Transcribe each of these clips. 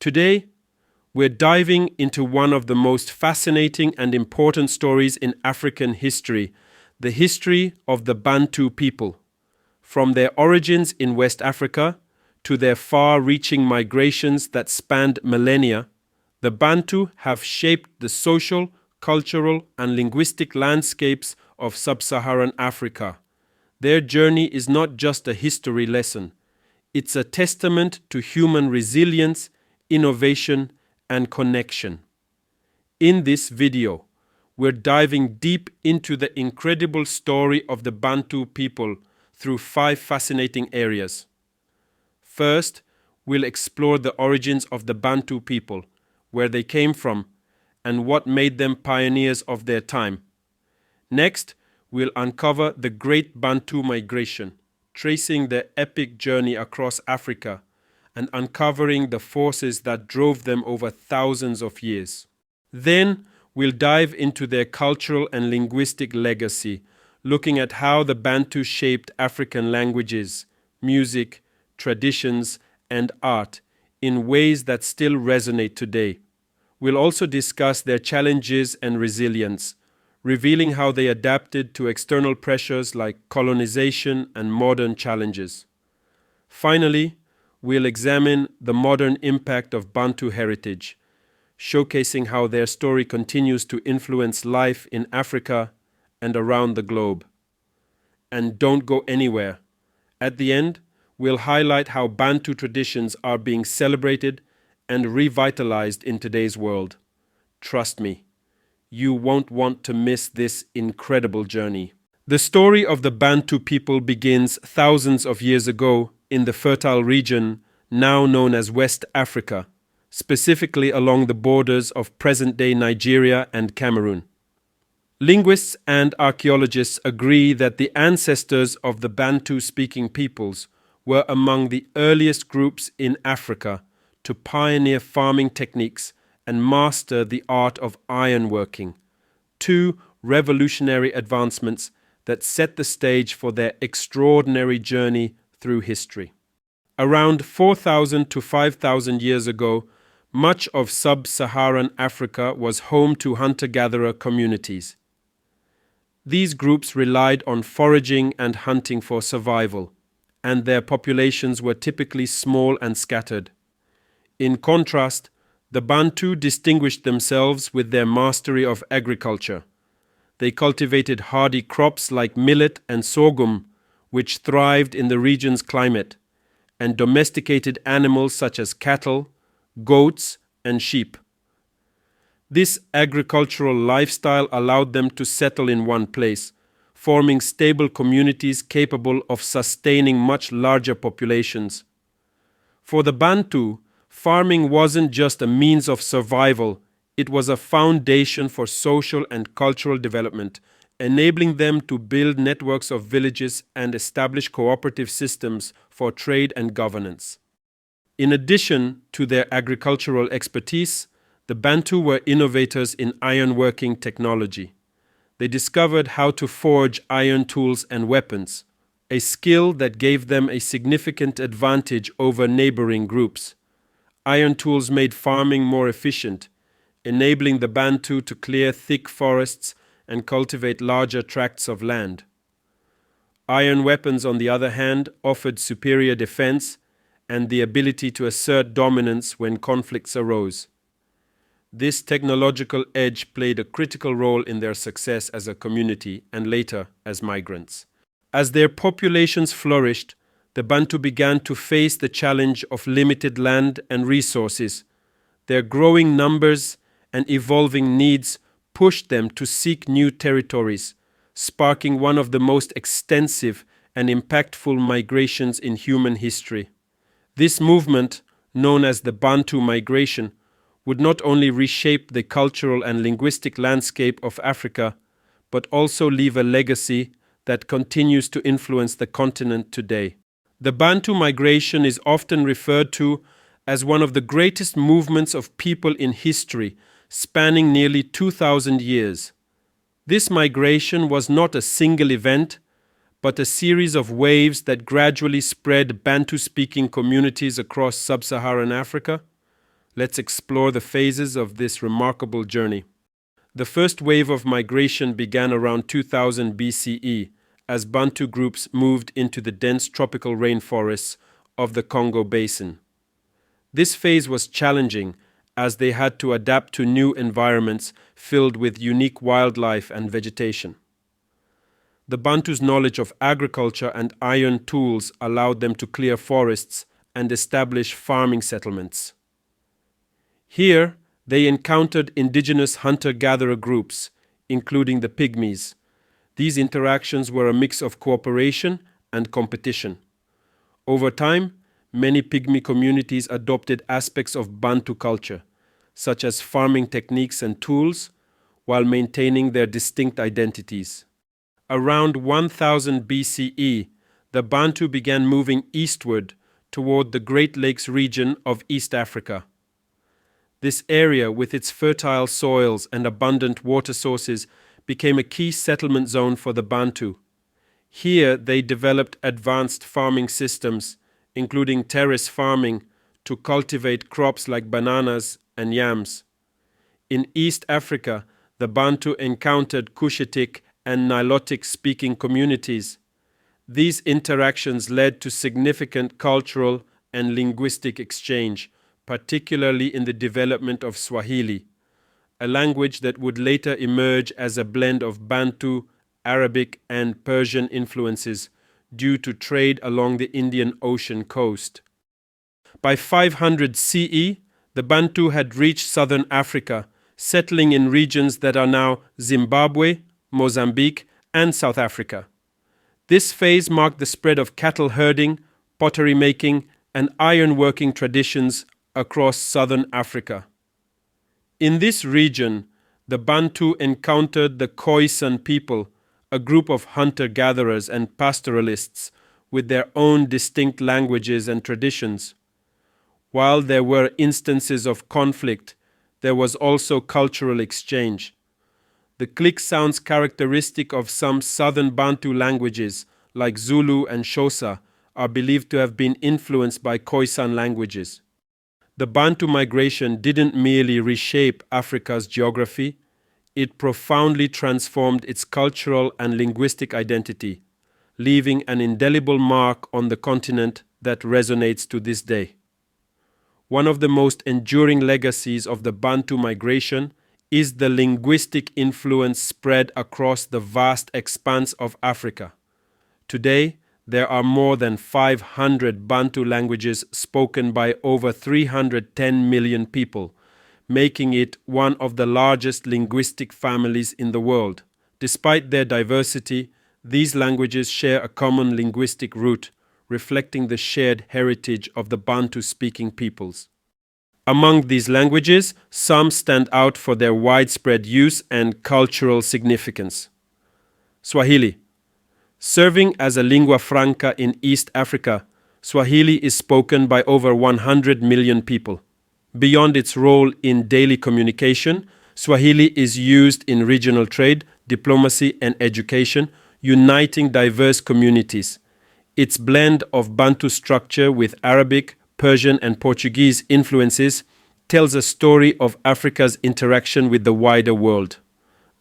Today, we're diving into one of the most fascinating and important stories in African history, the history of the Bantu people. From their origins in West Africa to their far-reaching migrations that spanned millennia, the Bantu have shaped the social, cultural, and linguistic landscapes of sub-Saharan Africa. Their journey is not just a history lesson. It's a testament to human resilience, innovation, and connection. In this video, we're diving deep into the incredible story of the Bantu people through 5 fascinating areas. First, we'll explore the origins of the Bantu people, where they came from, and what made them pioneers of their time. Next, we'll uncover the Great Bantu Migration, tracing their epic journey across Africa and uncovering the forces that drove them over thousands of years. Then, we'll dive into their cultural and linguistic legacy, looking at how the Bantu shaped African languages, music, traditions, and art in ways that still resonate today. We'll also discuss their challenges and resilience, revealing how they adapted to external pressures like colonization and modern challenges. Finally, we'll examine the modern impact of Bantu heritage, showcasing how their story continues to influence life in Africa and around the globe. And don't go anywhere. At the end, we'll highlight how Bantu traditions are being celebrated and revitalized in today's world. Trust me, you won't want to miss this incredible journey. The story of the Bantu people begins thousands of years ago in the fertile region now known as West Africa, specifically along the borders of present-day Nigeria and Cameroon. Linguists and archaeologists agree that the ancestors of the Bantu-speaking peoples were among the earliest groups in Africa to pioneer farming techniques and master the art of ironworking, 2 revolutionary advancements that set the stage for their extraordinary journey through history. Around 4,000 to 5,000 years ago, much of sub-Saharan Africa was home to hunter-gatherer communities. These groups relied on foraging and hunting for survival, and their populations were typically small and scattered. In contrast, the Bantu distinguished themselves with their mastery of agriculture. They cultivated hardy crops like millet and sorghum, which thrived in the region's climate, and domesticated animals such as cattle, goats, and sheep. This agricultural lifestyle allowed them to settle in one place, forming stable communities capable of sustaining much larger populations. For the Bantu, farming wasn't just a means of survival, it was a foundation for social and cultural development, enabling them to build networks of villages and establish cooperative systems for trade and governance. In addition to their agricultural expertise, the Bantu were innovators in ironworking technology. They discovered how to forge iron tools and weapons, a skill that gave them a significant advantage over neighboring groups. Iron tools made farming more efficient, enabling the Bantu to clear thick forests and cultivate larger tracts of land. Iron weapons, on the other hand, offered superior defense and the ability to assert dominance when conflicts arose. This technological edge played a critical role in their success as a community and later as migrants. As their populations flourished, the Bantu began to face the challenge of limited land and resources. Their growing numbers and evolving needs pushed them to seek new territories, sparking one of the most extensive and impactful migrations in human history. This movement, known as the Bantu migration, would not only reshape the cultural and linguistic landscape of Africa, but also leave a legacy that continues to influence the continent today. The Bantu migration is often referred to as one of the greatest movements of people in history, spanning nearly 2,000 years. This migration was not a single event, but a series of waves that gradually spread Bantu-speaking communities across sub-Saharan Africa. Let's explore the phases of this remarkable journey. The first wave of migration began around 2000 BCE as Bantu groups moved into the dense tropical rainforests of the Congo Basin. This phase was challenging as they had to adapt to new environments filled with unique wildlife and vegetation. The Bantus' knowledge of agriculture and iron tools allowed them to clear forests and establish farming settlements. Here, they encountered indigenous hunter-gatherer groups, including the Pygmies. These interactions were a mix of cooperation and competition. Over time, many Pygmy communities adopted aspects of Bantu culture, such as farming techniques and tools, while maintaining their distinct identities. Around 1000 BCE, the Bantu began moving eastward toward the Great Lakes region of East Africa. This area, with its fertile soils and abundant water sources, became a key settlement zone for the Bantu. Here, they developed advanced farming systems, including terrace farming, to cultivate crops like bananas and yams. In East Africa, the Bantu encountered Cushitic and Nilotic-speaking communities. These interactions led to significant cultural and linguistic exchange, particularly in the development of Swahili, a language that would later emerge as a blend of Bantu, Arabic, and Persian influences due to trade along the Indian Ocean coast. By 500 CE, the Bantu had reached southern Africa, settling in regions that are now Zimbabwe, Mozambique, and South Africa. This phase marked the spread of cattle herding, pottery making, and ironworking traditions across southern Africa. In this region, the Bantu encountered the Khoisan people, a group of hunter-gatherers and pastoralists with their own distinct languages and traditions. While there were instances of conflict, there was also cultural exchange. The click sounds characteristic of some southern Bantu languages, like Zulu and Xhosa, are believed to have been influenced by Khoisan languages. The Bantu migration didn't merely reshape Africa's geography, it profoundly transformed its cultural and linguistic identity, leaving an indelible mark on the continent that resonates to this day. One of the most enduring legacies of the Bantu migration is the linguistic influence spread across the vast expanse of Africa. Today, there are more than 500 Bantu languages spoken by over 310 million people, making it one of the largest linguistic families in the world. Despite their diversity, these languages share a common linguistic root, reflecting the shared heritage of the Bantu-speaking peoples. Among these languages, some stand out for their widespread use and cultural significance. Swahili. Serving as a lingua franca in East Africa, Swahili is spoken by over 100 million people. Beyond its role in daily communication, Swahili is used in regional trade, diplomacy, and education, uniting diverse communities. Its blend of Bantu structure with Arabic, Persian, and Portuguese influences tells a story of Africa's interaction with the wider world.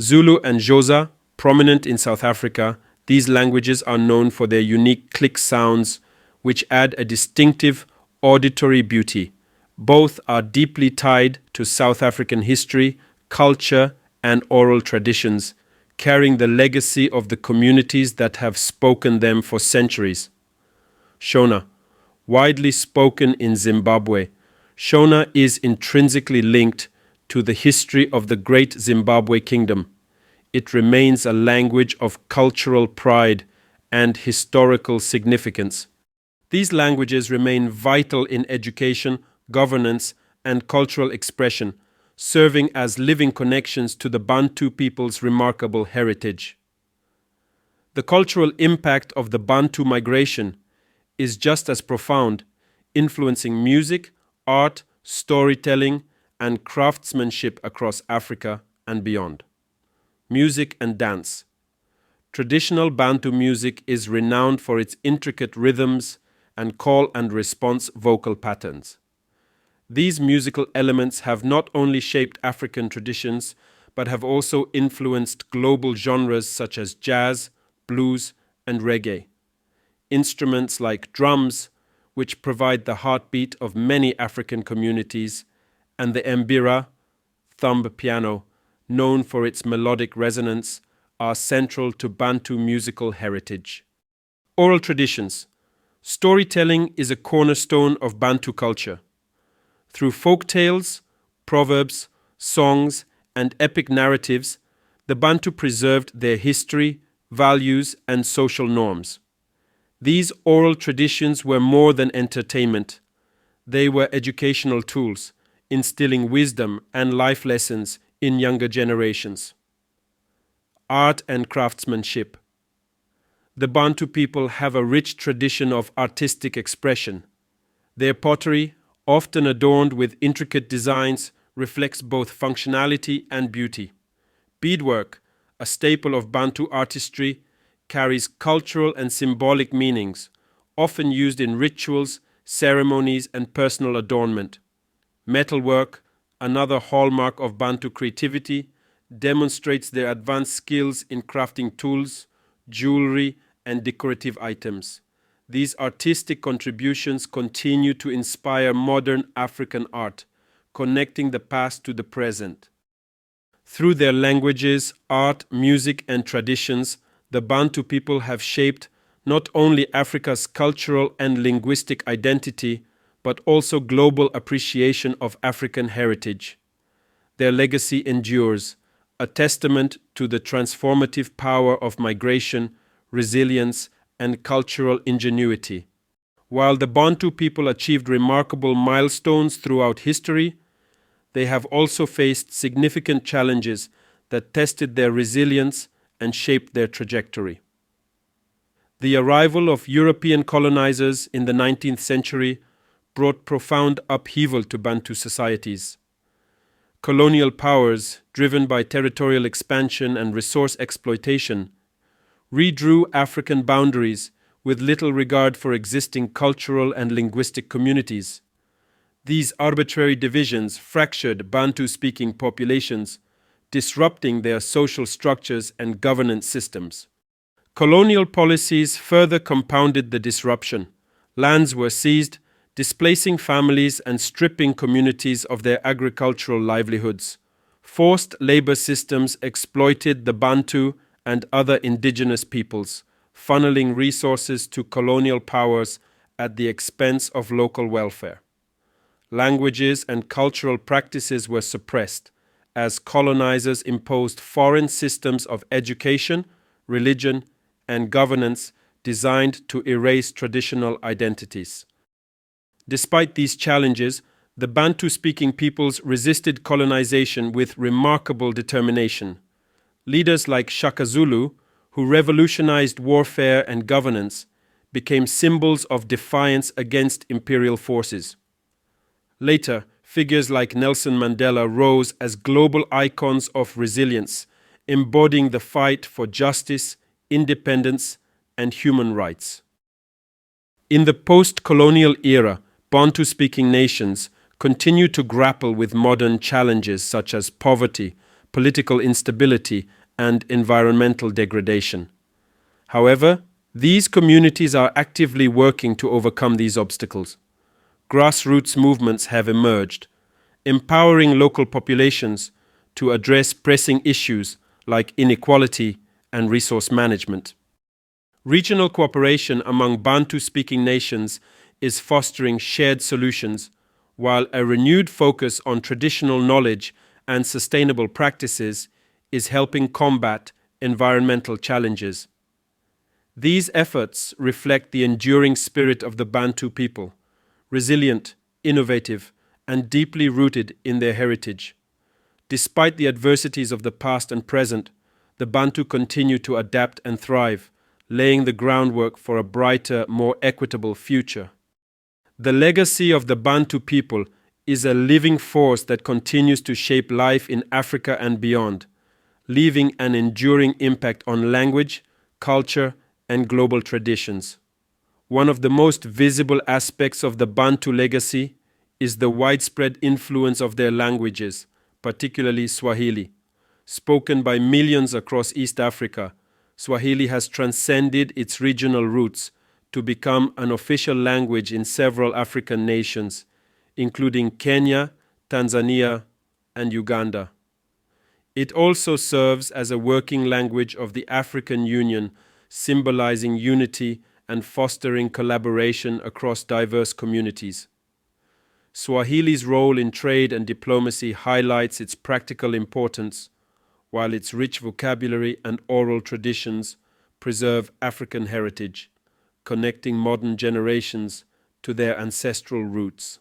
Zulu and Xhosa, prominent in South Africa, these languages are known for their unique click sounds, which add a distinctive auditory beauty. Both are deeply tied to South African history, culture, and oral traditions, carrying the legacy of the communities that have spoken them for centuries. Shona. Widely spoken in Zimbabwe, Shona is intrinsically linked to the history of the Great Zimbabwe Kingdom. It remains a language of cultural pride and historical significance. These languages remain vital in education, governance, and cultural expression, serving as living connections to the Bantu people's remarkable heritage. The cultural impact of the Bantu migration is just as profound, influencing music, art, storytelling, and craftsmanship across Africa and beyond. Music and dance. Traditional Bantu music is renowned for its intricate rhythms and call and response vocal patterns. These musical elements have not only shaped African traditions, but have also influenced global genres such as jazz, blues, and reggae. Instruments like drums, which provide the heartbeat of many African communities, and the mbira, thumb piano, known for its melodic resonance, are central to Bantu musical heritage. Oral traditions. Storytelling is a cornerstone of Bantu culture. Through folk tales, proverbs, songs, and epic narratives, the Bantu preserved their history, values, and social norms. These oral traditions were more than entertainment. They were educational tools, instilling wisdom and life lessons in younger generations. Art and craftsmanship. The Bantu people have a rich tradition of artistic expression. Their pottery, often adorned with intricate designs, reflects both functionality and beauty. Beadwork, a staple of Bantu artistry, carries cultural and symbolic meanings, often used in rituals, ceremonies, and personal adornment. Metalwork, another hallmark of Bantu creativity, demonstrates their advanced skills in crafting tools, jewelry, and decorative items. These artistic contributions continue to inspire modern African art, connecting the past to the present. Through their languages, art, music, and traditions, the Bantu people have shaped not only Africa's cultural and linguistic identity, but also global appreciation of African heritage. Their legacy endures, a testament to the transformative power of migration, resilience, and cultural ingenuity. While the Bantu people achieved remarkable milestones throughout history, they have also faced significant challenges that tested their resilience and shaped their trajectory. The arrival of European colonizers in the 19th century brought profound upheaval to Bantu societies. Colonial powers, driven by territorial expansion and resource exploitation, redrew African boundaries with little regard for existing cultural and linguistic communities. These arbitrary divisions fractured Bantu-speaking populations, disrupting their social structures and governance systems. Colonial policies further compounded the disruption. Lands were seized, displacing families and stripping communities of their agricultural livelihoods. Forced labor systems exploited the Bantu and other indigenous peoples, funneling resources to colonial powers at the expense of local welfare. Languages and cultural practices were suppressed as colonizers imposed foreign systems of education, religion, and governance designed to erase traditional identities. Despite these challenges, the Bantu-speaking peoples resisted colonization with remarkable determination. Leaders like Shaka Zulu, who revolutionized warfare and governance, became symbols of defiance against imperial forces. Later, figures like Nelson Mandela rose as global icons of resilience, embodying the fight for justice, independence, and human rights. In the post-colonial era, Bantu-speaking nations continue to grapple with modern challenges such as poverty, political instability, and environmental degradation. However, these communities are actively working to overcome these obstacles. Grassroots movements have emerged, empowering local populations to address pressing issues like inequality and resource management. Regional cooperation among Bantu-speaking nations is fostering shared solutions, while a renewed focus on traditional knowledge and sustainable practices is helping combat environmental challenges. These efforts reflect the enduring spirit of the Bantu people, resilient, innovative, and deeply rooted in their heritage. Despite the adversities of the past and present, the Bantu continue to adapt and thrive, laying the groundwork for a brighter, more equitable future. The legacy of the Bantu people is a living force that continues to shape life in Africa and beyond, leaving an enduring impact on language, culture, and global traditions. One of the most visible aspects of the Bantu legacy is the widespread influence of their languages, particularly Swahili. Spoken by millions across East Africa, Swahili has transcended its regional roots to become an official language in several African nations, including Kenya, Tanzania, and Uganda. It also serves as a working language of the African Union, symbolizing unity and fostering collaboration across diverse communities. Swahili's role in trade and diplomacy highlights its practical importance, while its rich vocabulary and oral traditions preserve African heritage, connecting modern generations to their ancestral roots.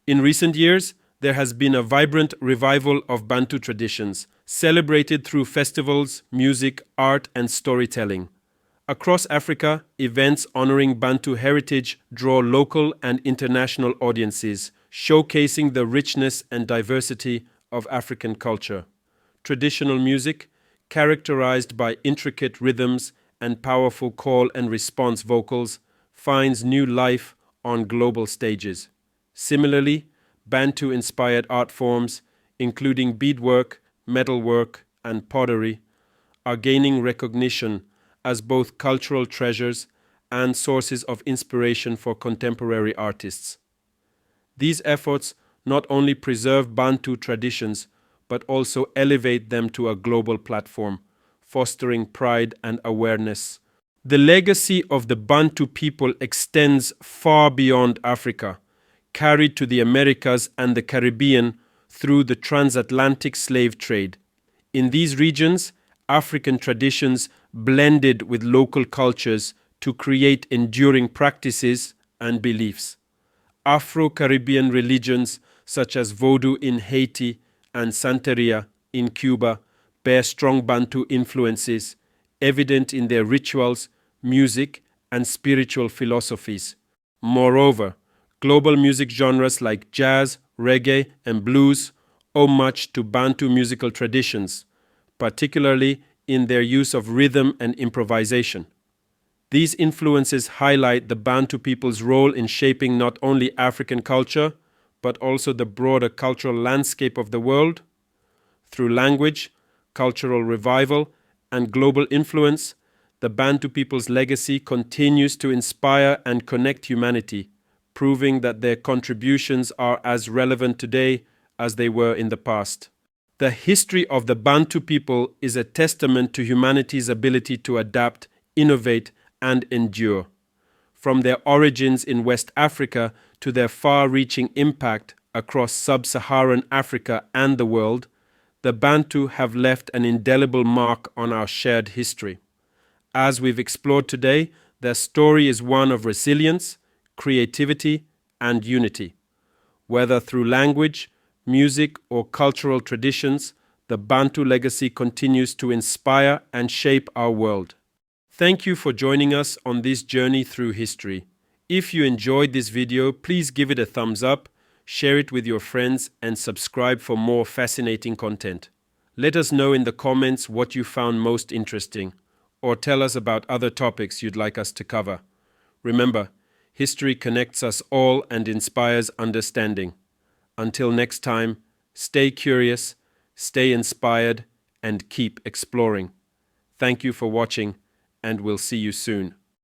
In recent years, there has been a vibrant revival of Bantu traditions, celebrated through festivals, music, art, and storytelling. Across Africa, events honoring Bantu heritage draw local and international audiences, showcasing the richness and diversity of African culture. Traditional music, characterized by intricate rhythms and powerful call and response vocals, finds new life on global stages. Similarly, Bantu-inspired art forms, including beadwork, metalwork, and pottery, are gaining recognition as both cultural treasures and sources of inspiration for contemporary artists. These efforts not only preserve Bantu traditions, but also elevate them to a global platform, fostering pride and awareness. The legacy of the Bantu people extends far beyond Africa, carried to the Americas and the Caribbean through the transatlantic slave trade. In these regions, African traditions blended with local cultures to create enduring practices and beliefs. Afro-Caribbean religions such as Vodou in Haiti and Santeria in Cuba bear strong Bantu influences, evident in their rituals, music, and spiritual philosophies. Moreover, global music genres like jazz, reggae, and blues owe much to Bantu musical traditions, particularly in their use of rhythm and improvisation. These influences highlight the Bantu people's role in shaping not only African culture, but also the broader cultural landscape of the world. Through language, cultural revival, and global influence, the Bantu people's legacy continues to inspire and connect humanity, proving that their contributions are as relevant today as they were in the past. The history of the Bantu people is a testament to humanity's ability to adapt, innovate, and endure. From their origins in West Africa to their far-reaching impact across sub-Saharan Africa and the world, the Bantu have left an indelible mark on our shared history. As we've explored today, their story is one of resilience, creativity, and unity. Whether through language, music, or cultural traditions, the Bantu legacy continues to inspire and shape our world. Thank you for joining us on this journey through history. If you enjoyed this video, please give it a thumbs up, share it with your friends, and subscribe for more fascinating content. Let us know in the comments what you found most interesting, or tell us about other topics you'd like us to cover. Remember, history connects us all and inspires understanding. Until next time, stay curious, stay inspired, and keep exploring. Thank you for watching, and we'll see you soon.